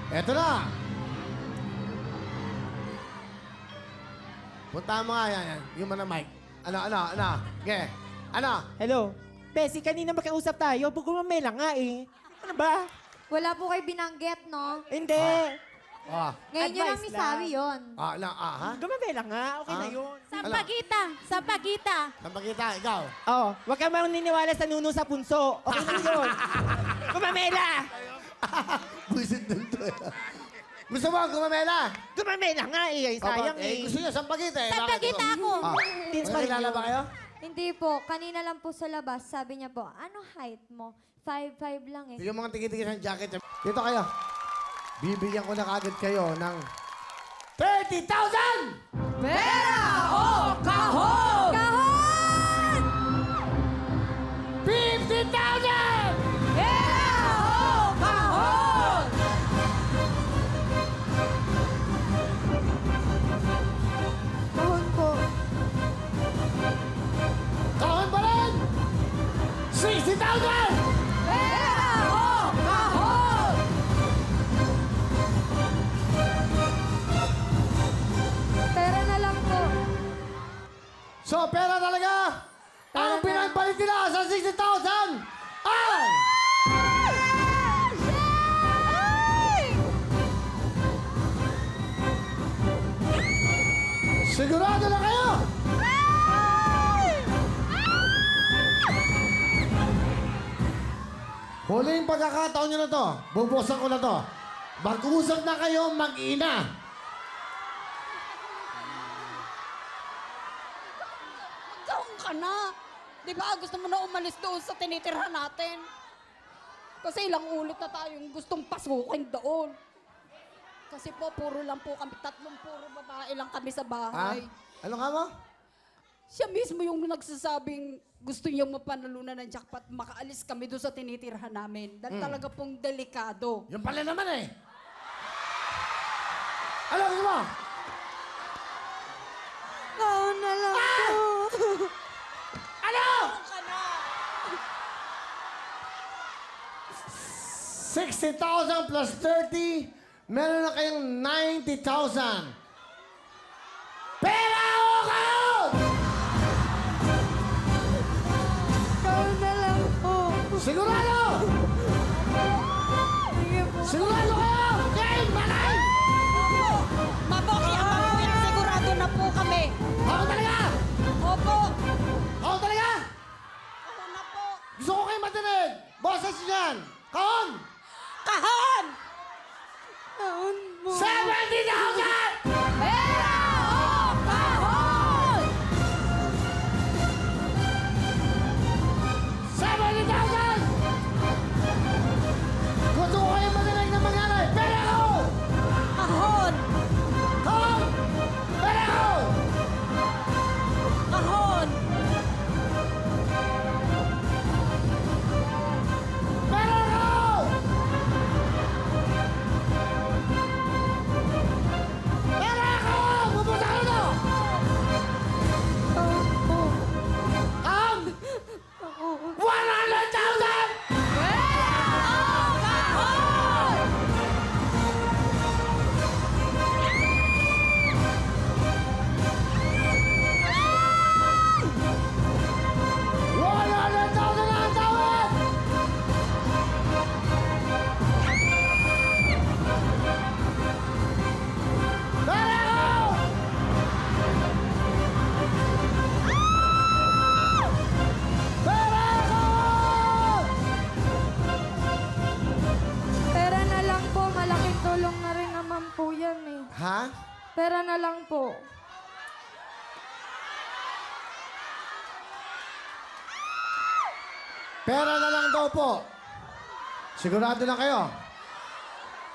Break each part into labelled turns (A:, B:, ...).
A: Eto na. Punta mo nga yan. Yung mana mic. Ano? Okay. Ano?
B: Hello? Bessie, kanina makiusap tayo. Gumamela nga eh. Ano ba?
C: Wala po kayo binanggit, no?
B: Hindi.
A: Oh.
C: Ngayon yun ang
B: Advice
C: misabi yun.
A: Ha?
B: Gumamela nga. Okay na
A: Ah?
B: yun.
D: Sampagita! Sampagita!
A: Sampagita, ikaw.
B: Oh, huwag ka maniniwala sa nuno sa punso. Okay na yun. Gumamela!
A: Buisit dun to. Gusto mo gumamela?
B: Gumamela nga eh. Sayang eh.
A: Gusto niya sampagita eh.
D: Sampagita ako!
B: Teens pa rin
A: Magkakilala
B: yun.
A: ba kayo?
C: Hindi po. Kanina lang po sa labas, sabi niya po, ano height mo? 5'5" lang eh.
A: Yung mga tigil-tigil ng jacket. Dito kayo. Bibigyan ko na kagad kayo ng 30,000!
D: Pera o kahon!
C: Kahon!
A: 50,000!
D: Pera o kahon!
C: Kahon po.
A: Kahon pa rin! 60,000!
D: Pera o kahon!
C: Pera na lang po.
A: So, pera talaga! Ang pinagpalit nila sa 60,000 ay... Sigurado na kayo! Huling pagkakataon nyo na to. Bubuksan ko na to. Mag-usap na kayo, mag-ina.
E: Magkaon ka na. Di ba gusto mo na umalis doon sa tinitirhan natin? Kasi ilang ulit na tayong gustong pasukin doon. Kasi po, puro lang po kami, puro babae lang kami sa
A: Ha?
E: bahay.
A: Ano ka mo?
E: Siya mismo yung nagsasabing gusto niyang mapanalunan ng jackpot, makaalis kami doon sa tinitirhan namin. Dahil talaga pong delikado.
A: Yung pala naman eh. Ano gusto mo?
C: Kahon na lang po.
A: Ano? 60,000 plus 30, meron na kayong 90,000. Pera o kahon?
C: Kahon na lang po.
A: Sigurado?
C: Sige po.
A: Sigurado kayo? Game, malay!
E: Maboki, sigurado na po kami.
A: Ako talaga!
E: Opo,
A: Ako talaga!
E: ako na po.
A: Gusto ko kayo matinig! Boses yan! Kahon!
E: Kahon!
C: Kahon po.
A: 70,000!
D: Pera o kahon!
A: 70,000! Gusto ko kayo matinig na mangyari! Pera ko!
E: Kahon!
A: Kahon! Pera ko!
E: Kahon!
A: Pera ko! Pera ko! Pupunta ka na!
C: Kahon po.
A: Kahon! 100,000!
D: Pera o kahon!
A: $100,000 na ang tawad! Pera ko! Pera ko!
C: Pera na lang po. Malaking tulong na rin naman po yan eh.
A: Ha?
C: Pera na lang po.
A: Pera na lang daw po. Sigurado na kayo.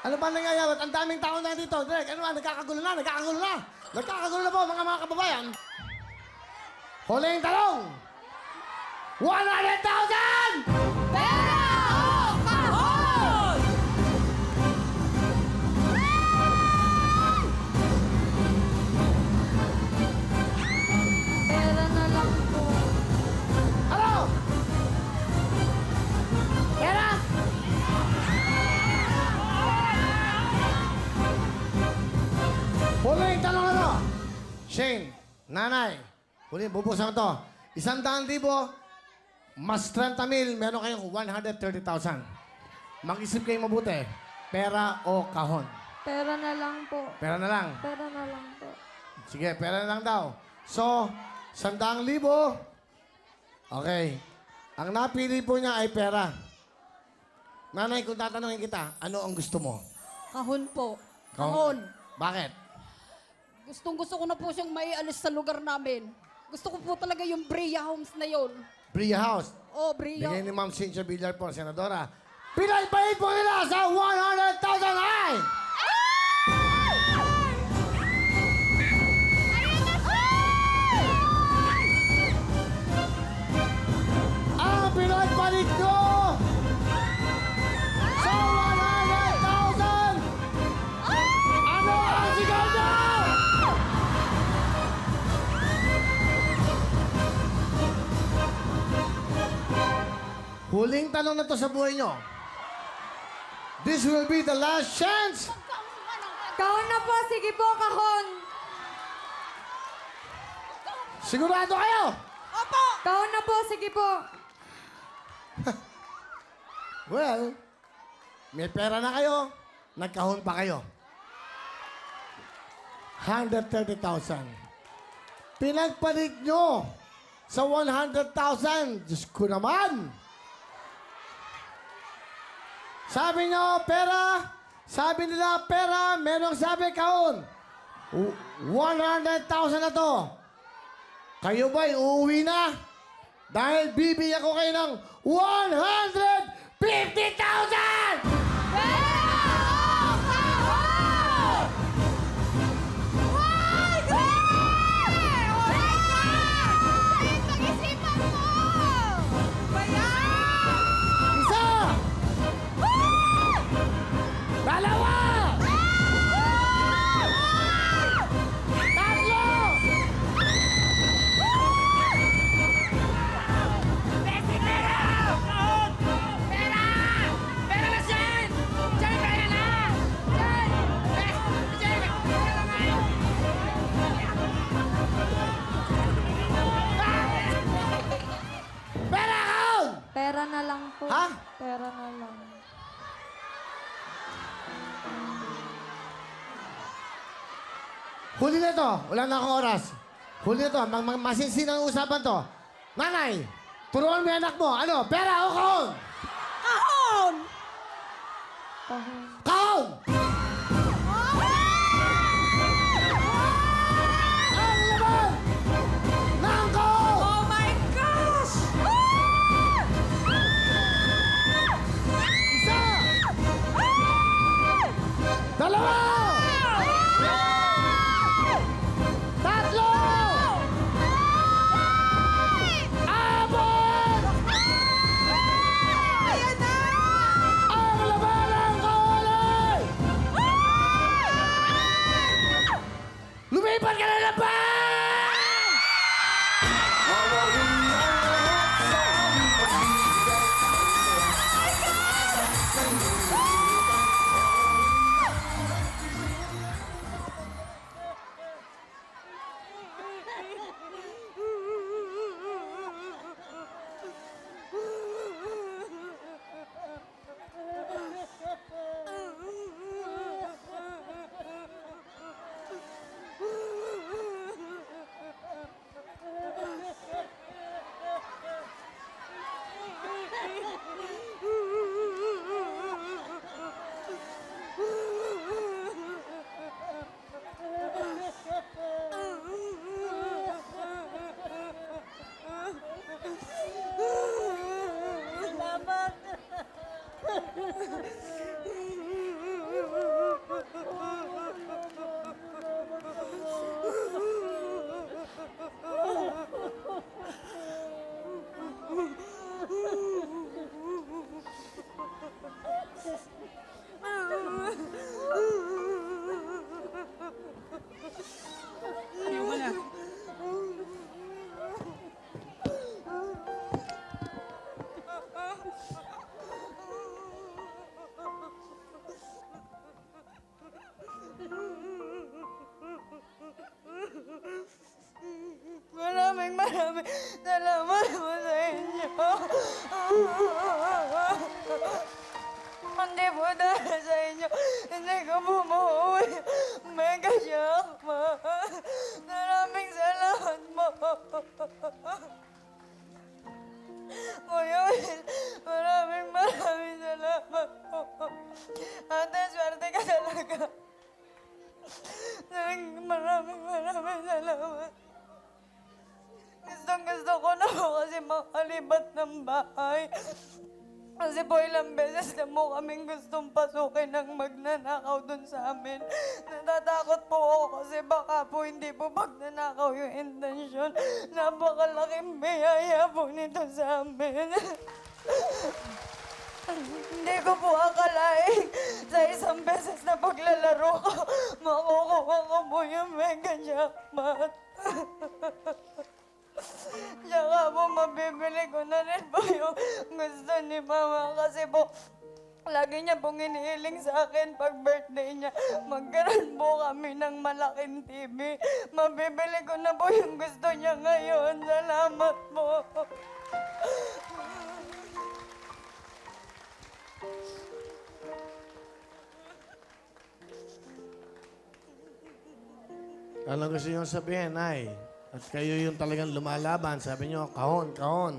A: Ano ba nangyayari? Ang daming tao na dito. Direk, ano ba? Nagkakagulo na. Nagkakagulo na po, mga kababayan. Huling talong! 100,000!
D: Pera o kahon!
C: Pera na lang po.
A: Ano? Pera? Shane, nanay, huli, bubuksan ko to. 100,000, mas 30,000, meron kayong 130,000. Mag-isip kayo mabuti. Pera o kahon?
C: Pera na lang po.
A: Pera na lang.
C: Pera na lang po.
A: Sige, pera na lang daw. So, 100,000. Okay. Ang napili po niya ay pera. Nanay, kung tatanungin kita, ano ang gusto mo?
E: Kahon po. Kahon.
A: Bakit?
E: Gustong-gusto ko na po siyang maialis sa lugar namin. Gusto ko po talaga yung Brea Homes na yon.
A: Bria House.
E: Oh, Brea.
A: Bigay ni Ma'am Cynthia Villar po, Senadora. Pinaypayin po nila sa 100,000 ay! Ang pinaypalit nyo sa 100,000! Ano ang sigaw nyo? Huling tanong na to sa buhay nyo. This will be the last chance.
C: Kahon na po. Sige po, kahon.
A: Sigurado kayo?
C: Kahon na po. Sige po.
A: Well, may pera na kayo. Nagkahon pa kayo. 130,000. Pinagpalit nyo sa 100,000. Diyos ko naman. Sabi nyo, pera. Sabi nila, pera. Merong sabi, kahon. 100,000 na to. Kayo ba'y uuwi na? Dahil bibigyan ko kayo ng 150,000! Isa! Dalawa! Tatlo! Pera kahon!
C: Pera na lang po.
A: Ha?
C: Pera na lang.
A: Huli na to. Wala na akong oras. Huli na to. Masinsinang usapan to. Nanay, turuan mo yung anak mo. Ano? Pera o kahon?
E: Kahon!
C: Kahon.
A: Kahon! Ang laban ng kahon!
E: Oh my gosh!
A: Isa! Dalawa! Tatlo! Apat!
D: Ayan na!
A: Ang laban ng kahon ay
F: maraming salamat po sa inyo. Hindi po dahil sa inyo, hindi ko po mauwi. Mega jackpot. Maraming salamat po. Kuya Will, maraming salamat po. Ate, swerte ka talaga. Maraming salamat. Gusto ko na po kasi makalibat ng bahay. Kasi po ilang beses na mo kaming gustong pasukin ng magnanakaw dun sa amin. Natatakot po ako kasi baka po hindi po magnanakaw yung intensyon. Napakalaking biyaya po nito sa amin. Hindi ko po akalain sa isang beses na paglalaro ko, makukuha ko po yung mega jackpot. Tsaka po, mabibili ko na rin po yung gusto ni Mama kasi po, lagi niya pong inihiling sa akin pag birthday niya. Magkaroon po kami ng malaking TV. Mabibili ko na po yung gusto niya ngayon. Salamat po.
A: Ano gusto niyo sabihin, Nay? At kayo yung talagang lumalaban. Sabi niyo, kahon, kahon.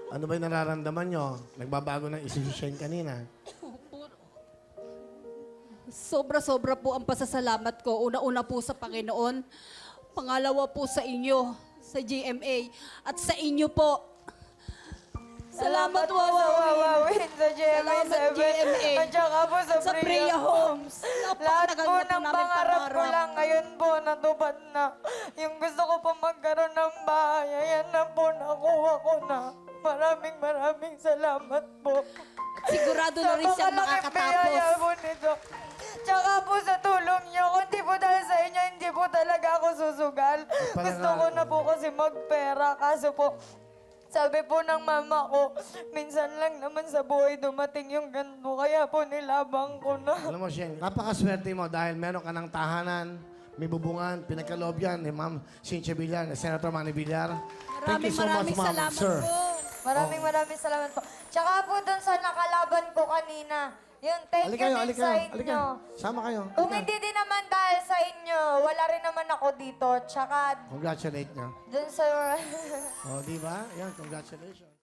A: Ano ba yung nararamdaman niyo? Nagbabago ng isisyon kanina.
E: Sobra-sobra po ang pasasalamat ko. Una-una po sa Panginoon. Pangalawa po sa inyo, sa GMA. At sa inyo po. Salamat
F: po sa Wawawin, sa GMA
E: Salamat,
F: 7,
E: GMA.
F: at saka po sa
E: Sa
F: Priya
E: Priya
F: Homes. Lahat
E: Napakatagal
F: po
E: na po
F: ng
E: namin
F: pangarap ko
E: pangarap.
F: lang ngayon po natupad na. Yung gusto ko po magkaroon ng bahay, ayan na po, nakuha ko na. Maraming salamat po.
E: At sigurado na rin siyang
F: Napakalaking biyaya
E: makakatapos.
F: po nito. Tsaka po sa tulong niyo, kung di po dahil sa inyo, hindi po talaga ako susugal. Gusto ko na po kasi magpera, kaso po, sabi po ng mama ko, minsan lang naman sa buhay dumating yung ganito, kaya po nilabang ko na.
A: Alam mo, Sheng, napakaswerte mo dahil meron ka ng tahanan, may bubungan, pinagkaloob yan ni Ma'am Cynthia Villar, ni Senator Manny Villar. Thank you so much,
E: Maraming
A: Ma'am,
E: salamat
A: sir.
E: po.
F: Maraming salamat po. Tsaka po dun sa nakalaban ko kanina, yun, thank
A: Halika
F: you
A: kayo,
F: din
A: halika
F: sa
A: kayo, halika.
F: inyo.
A: Sama kayo.
F: Kung
A: Halika.
F: hindi din naman dahil sa inyo, wala rin naman ako dito. Tsaka
A: Congratulate niyo.
F: dun sa...
A: O, di ba? Yan, congratulations.